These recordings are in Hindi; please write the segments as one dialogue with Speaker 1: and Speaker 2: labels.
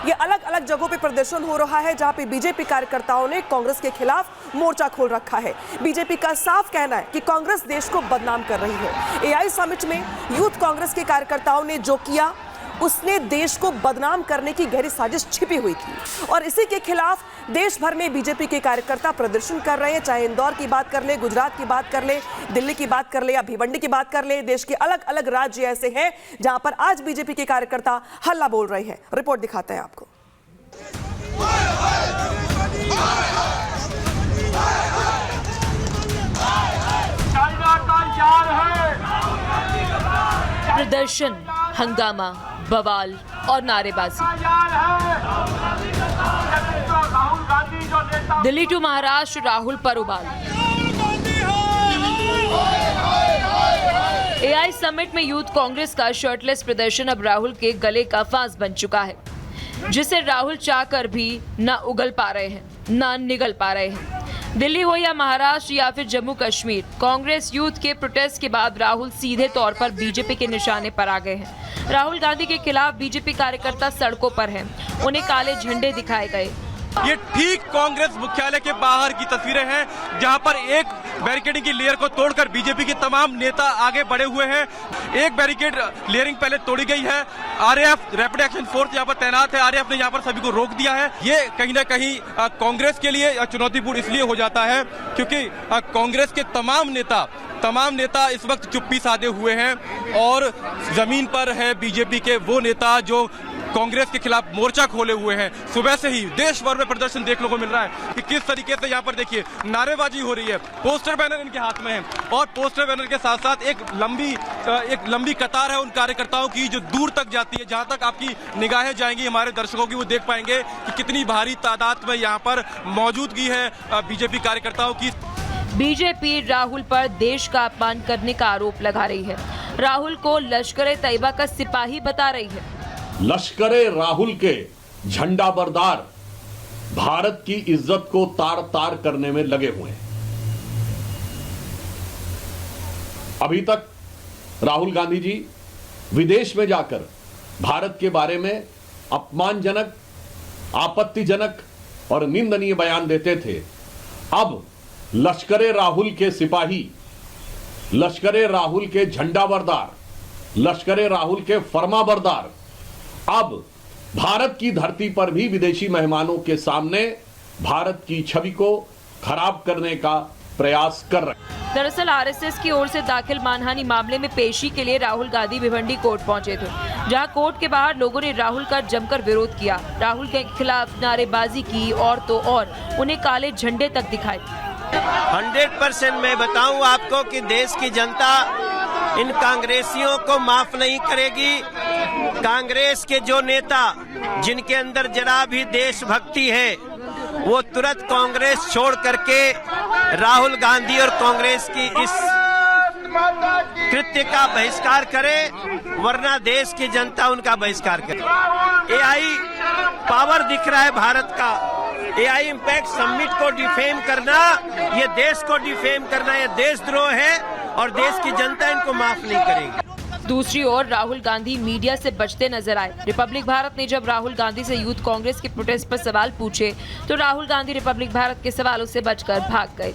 Speaker 1: ये अलग अलग जगहों पे प्रदर्शन हो रहा है जहां पे बीजेपी कार्यकर्ताओं ने कांग्रेस के खिलाफ मोर्चा खोल रखा है। बीजेपी का साफ कहना है कि कांग्रेस देश को बदनाम कर रही है। एआई समिट में यूथ कांग्रेस के कार्यकर्ताओं ने जो किया उसने देश को बदनाम करने की गहरी साजिश छिपी हुई थी और इसी के खिलाफ देश भर में बीजेपी के कार्यकर्ता प्रदर्शन कर रहे हैं। चाहे इंदौर की बात कर ले, गुजरात की बात कर ले, दिल्ली की बात कर ले या भिवंडी की बात कर ले, देश के अलग अलग राज्य ऐसे हैं जहां पर आज बीजेपी के कार्यकर्ता हल्ला बोल रहे हैं। रिपोर्ट दिखाते हैं आपको।
Speaker 2: प्रदर्शन, हंगामा, बवाल और नारेबाजी। दिल्ली टू महाराष्ट्र, राहुल पर उबाल। एआई समिट में यूथ कांग्रेस का शर्टलेस प्रदर्शन अब राहुल के गले का फांस बन चुका है, जिसे राहुल चाहकर भी न उगल पा रहे हैं, न निगल पा रहे हैं। दिल्ली हो या महाराष्ट्र या फिर जम्मू कश्मीर, कांग्रेस यूथ के प्रोटेस्ट के बाद राहुल सीधे तौर पर बीजेपी के निशाने पर आ गए हैं। राहुल गांधी के खिलाफ बीजेपी कार्यकर्ता सड़कों पर हैं, उन्हें काले झंडे दिखाए गए।
Speaker 3: ये ठीक कांग्रेस मुख्यालय के बाहर की तस्वीरें हैं जहां पर एक बैरिकेडिंग की लेयर को तोड़कर बीजेपी के तमाम नेता आगे बढ़े हुए हैं। एक बैरिकेड लेयरिंग पहले तोड़ी गई है। आरएएफ रैपिड एक्शन फोर्स यहां पर तैनात है। आरएएफ ने यहां पर सभी को रोक दिया है। ये कहीं ना कहीं कांग्रेस के लिए चुनौतीपूर्ण इसलिए हो जाता है क्योंकि कांग्रेस के तमाम नेता इस वक्त चुप्पी साधे हुए हैं और जमीन पर है बीजेपी के वो नेता जो कांग्रेस के खिलाफ मोर्चा खोले हुए हैं। सुबह से ही देश भर में प्रदर्शन देखने को मिल रहा है कि किस तरीके से यहाँ पर देखिए नारेबाजी हो रही है। पोस्टर बैनर इनके हाथ में है और पोस्टर बैनर के साथ साथ एक लंबी कतार है उन कार्यकर्ताओं की जो दूर तक जाती है। जहां तक आपकी निगाहें जाएंगी हमारे दर्शकों की, वो देख पाएंगे कि कितनी भारी तादाद में यहाँ पर मौजूदगी है बीजेपी कार्यकर्ताओं की।
Speaker 2: बीजेपी राहुल पर देश का अपमान करने का आरोप लगा रही है। राहुल को लश्कर-ए-तैयबा का सिपाही बता रही है।
Speaker 4: लश्करे राहुल के झंडा बरदार भारत की इज्जत को तार तार करने में लगे हुए हैं। अभी तक राहुल गांधी जी विदेश में जाकर भारत के बारे में अपमानजनक, आपत्तिजनक और निंदनीय बयान देते थे। अब लश्करे राहुल के सिपाही, लश्करे राहुल के झंडा बरदार, लश्करे राहुल के फरमाबरदार अब भारत की धरती पर भी विदेशी मेहमानों के सामने भारत की छवि को खराब करने का प्रयास कर रहे हैं।
Speaker 2: दरअसल आरएसएस की ओर से दाखिल मानहानि मामले में पेशी के लिए राहुल गांधी भिवंडी कोर्ट पहुंचे थे, जहां कोर्ट के बाहर लोगों ने राहुल का जमकर विरोध किया, राहुल के खिलाफ नारेबाजी की और तो और उन्हें काले झंडे तक दिखाए।
Speaker 5: 100% मैं बताऊं आपको कि देश की जनता इन कांग्रेसियों को माफ नहीं करेगी। कांग्रेस के जो नेता जिनके अंदर जरा भी देशभक्ति है वो तुरंत कांग्रेस छोड़ करके राहुल गांधी और कांग्रेस की इस कृत्य का बहिष्कार करे, वरना देश की जनता उनका बहिष्कार करे। एआई पावर दिख रहा है भारत का। एआई इम्पैक्ट समिट को डिफेम करना, ये देश को डिफेम करना, ये देशद्रोह है और देश की जनता इनको माफ नहीं करेगी।
Speaker 2: दूसरी ओर राहुल गांधी मीडिया से बचते नजर आए। रिपब्लिक भारत ने जब राहुल गांधी से यूथ कांग्रेस के प्रोटेस्ट पर सवाल पूछे तो राहुल गांधी रिपब्लिक भारत के सवालों से बचकर भाग गए।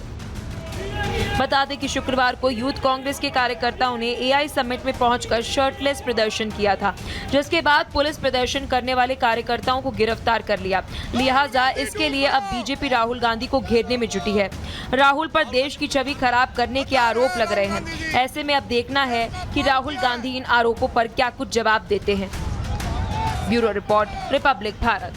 Speaker 2: बता दें कि शुक्रवार को यूथ कांग्रेस के कार्यकर्ताओं ने एआई समिट में पहुंचकर शर्टलेस प्रदर्शन किया था, जिसके बाद पुलिस प्रदर्शन करने वाले कार्यकर्ताओं को गिरफ्तार कर लिया। लिहाजा इसके लिए अब बीजेपी राहुल गांधी को घेरने में जुटी है। राहुल पर देश की छवि खराब करने के आरोप लग रहे हैं। ऐसे में अब देखना है कि राहुल गांधी इन आरोपों पर क्या कुछ जवाब देते हैं। Bureau report, Republic Bharat.